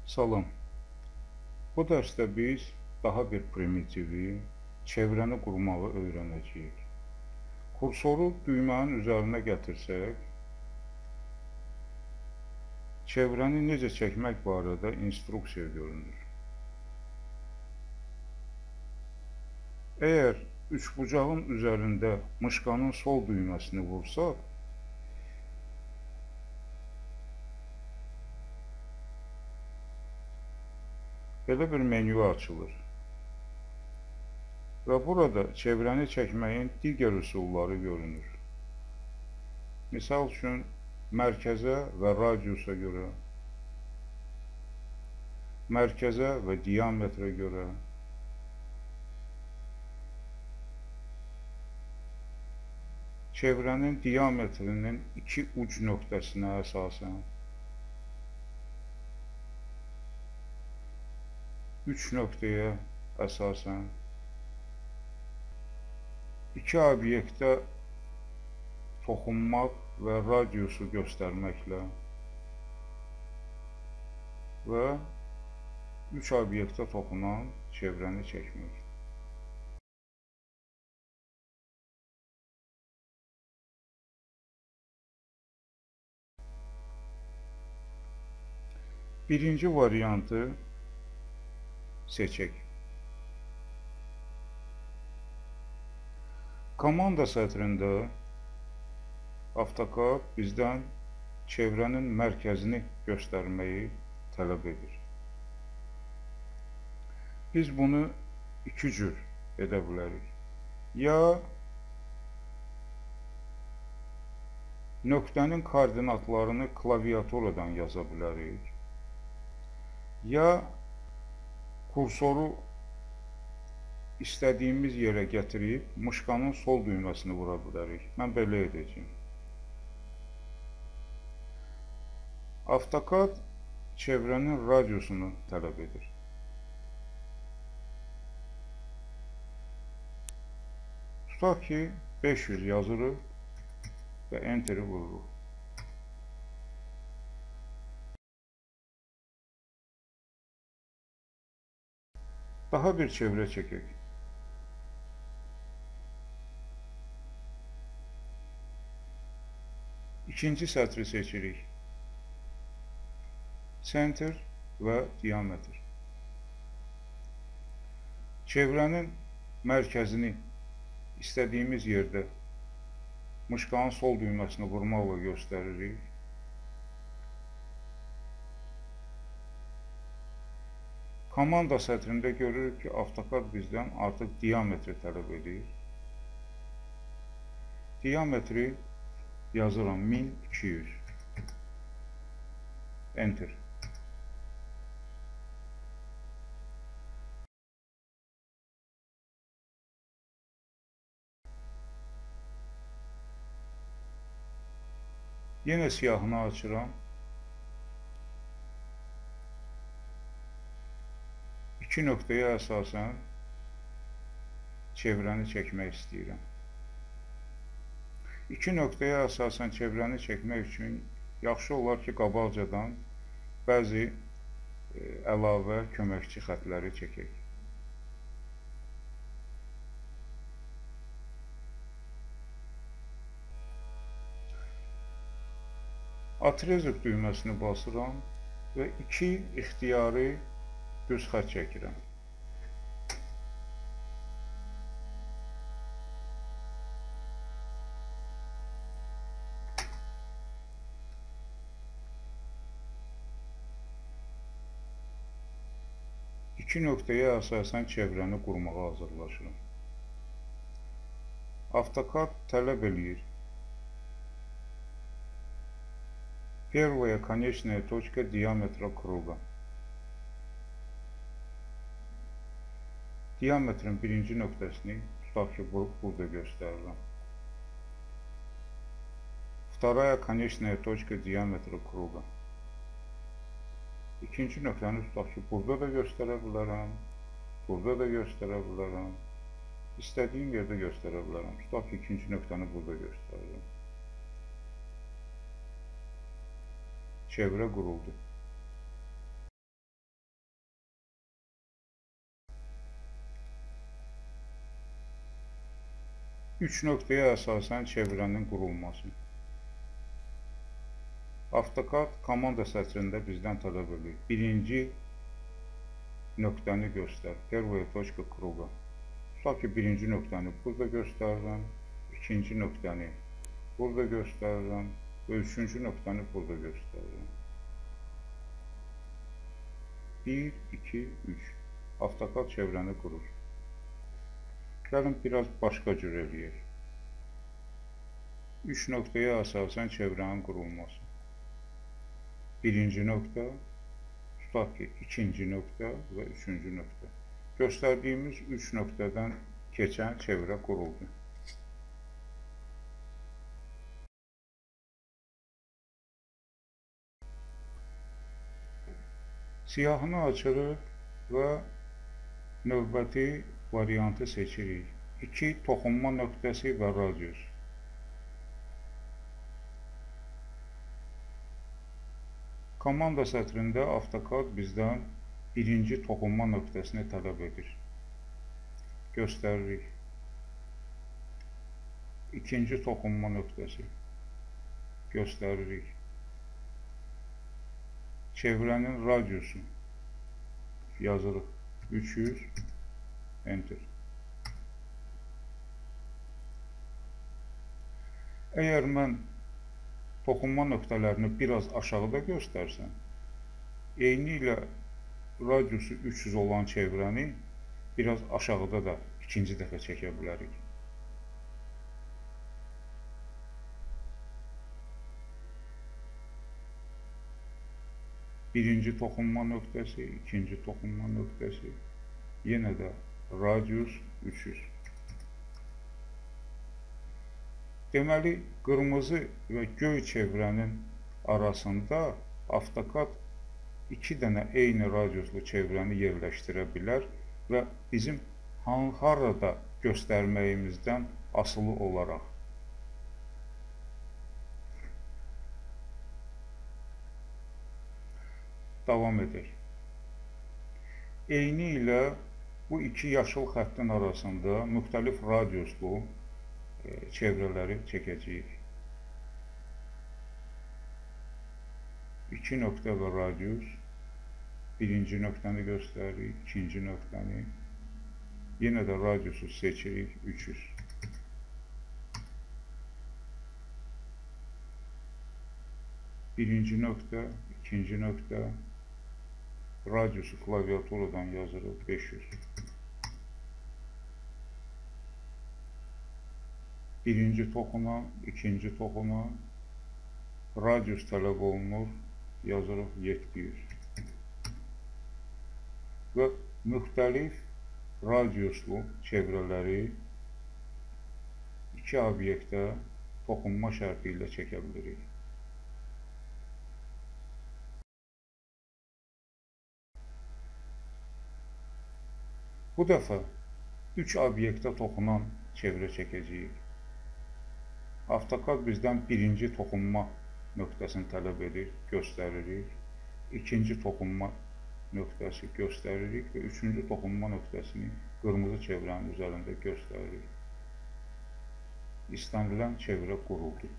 Salam. Bu dərsdə biz daha bir primitivi, çevrəni qurmağı öyrənəcəyik. Kursoru düymənin üzərinə gətirsək, çevrəni necə çəkmək barədə instruksiya görünür. Əgər üçbucağın üzərində mışqanın sol düyməsini vursaq, belə bir menyu açılır. Və burada çevrəni çəkməyin digər üsulları görünür. Misal üçün, mərkəzə və radiusa görə, mərkəzə və diametrə görə, çevrənin diametrinin iki uc nöqtəsinə əsasən, 3 nöqtəyə əsasən, iki obyektə toxunmaq və radiusu göstərməklə və 3 obyektə toxunan çevrəni çəkmək. Birinci variantı seçək. Komanda sətrində AutoCAD bizdən çevrənin mərkəzini göstərməyi tələb edir. Biz bunu iki cür edə bilərik. Ya nöqtənin koordinatlarını klaviaturadan yaza bilərik, ya kursoru istədiyimiz yerə gətirib mışqanın sol düyməsini vura bilərik. Mən belə edəcəyim. AutoCAD çevrənin radiusunu tələb edir. Tutaq ki, 500 yazırıq və Enter'i vururuq. Daha bir çevrə çəkək. İkinci sətri seçirik. Center və diametr. Çevrənin mərkəzini istədiyimiz yerdə mışqanın sol düyməsini vurmaqla göstəririk. Komanda sətrində görürük ki, AutoCAD bizdən artıq diametri tələb edir. Diametri yazıram 1200. Enter. Yenə siyahını açıram. 2 nöqtəyə əsasən çevrəni çəkmək istəyirəm. 2 nöqtəyə əsasən çevrəni çəkmək üçün yaxşı olar ki, qabaqcadan bəzi əlavə köməkçi xətləri çəkək. Atrezok düyməsini basıram və 2 ixtiyari düz xət çəkirəm. İki nöqtəyə əsasən çevrəni qurmağa hazırlaşıram. AutoCAD tələb eləyir. Первая конечная точка диаметра круга. Diametrin birinci nöqtəsini tutaq ki, burada göstərirəm. Вторая конечная точка диаметра круга. İkinci nöqtəni tutaq ki, burada da göstərə bilərəm, burada da göstərə bilərəm, istədiyim yerdə göstərə bilərəm. Tutaq ki, ikinci nöqtəni burada göstərirəm. Çevrə quruldu. 3 nöqtəyə əsasən çevrənin qurulması. AutoCAD komanda sətrində bizdən tələb edir. Birinci nöqtəni göstər. Первая точка круга. Tutaq ki, birinci nöqtəni burada göstərirəm. İkinci nöqtəni burada göstərirəm. Və üçüncü nöqtəni burada göstərirəm. 1, 2, 3. AutoCAD çevrəni qurur. Gəlin biraz başqa cür eləyək. 3 nöqtəyə əsasən çevrənin qurulması. Birinci nöqtə, tutaq ki, ikinci nöqtə və üçüncü nöqtə. Göstərdiyimiz 3 nöqtədən keçən çevrə quruldu. Siyahını açırıq və növbəti variantı seçirik. 2 toxunma nöqtəsi və radius. Komanda sətrində AutoCAD bizdən birinci toxunma nöqtəsini tələb edir. Göstəririk. İkinci toxunma nöqtəsi. Göstəririk. Çevrənin radiusu. Yazırıq. 300. Enter. Əgər mən toxunma nöqtələrini biraz aşağıda göstərsəm, eyni ilə radiusu 300 olan çevrəni biraz aşağıda da ikinci dəfə çəkə bilərik. Birinci toxunma nöqtəsi, ikinci toxunma nöqtəsi, yenə də radius 300. Deməli, qırmızı və göy çevrənin arasında AutoCAD 2 dənə eyni radiuslu çevrəni yerləşdirə bilər və bizim harada göstərməyimizdən asılı olaraq. Davam edək. Eyni ilə bu iki yaşıl xəttin arasında müxtəlif radiuslu çevrələri çəkəcəyik. 2 nöqtə və radius. Birinci nöqtəni göstəririk, ikinci nöqtəni. Yenə də radiusu seçirik, 300. Birinci nöqtə, ikinci nöqtə. Radiusu klaviaturadan yazırıq, 500. Birinci toxuna, ikinci toxuna, radius tələb olunur, yazırıq 700. Və müxtəlif radiuslu çevrələri iki obyektə toxunma şərti ilə çəkə bilirik. Bu dəfə 3 obyektə toxunan çevrə çəkəcəyik. AutoCAD bizdən birinci toxunma nöqtəsini tələb edir, göstəririk. İkinci toxunma nöqtəsi göstəririk və üçüncü toxunma nöqtəsini qırmızı çevrənin üzərində göstəririk. İstənilən çevrə quruldu.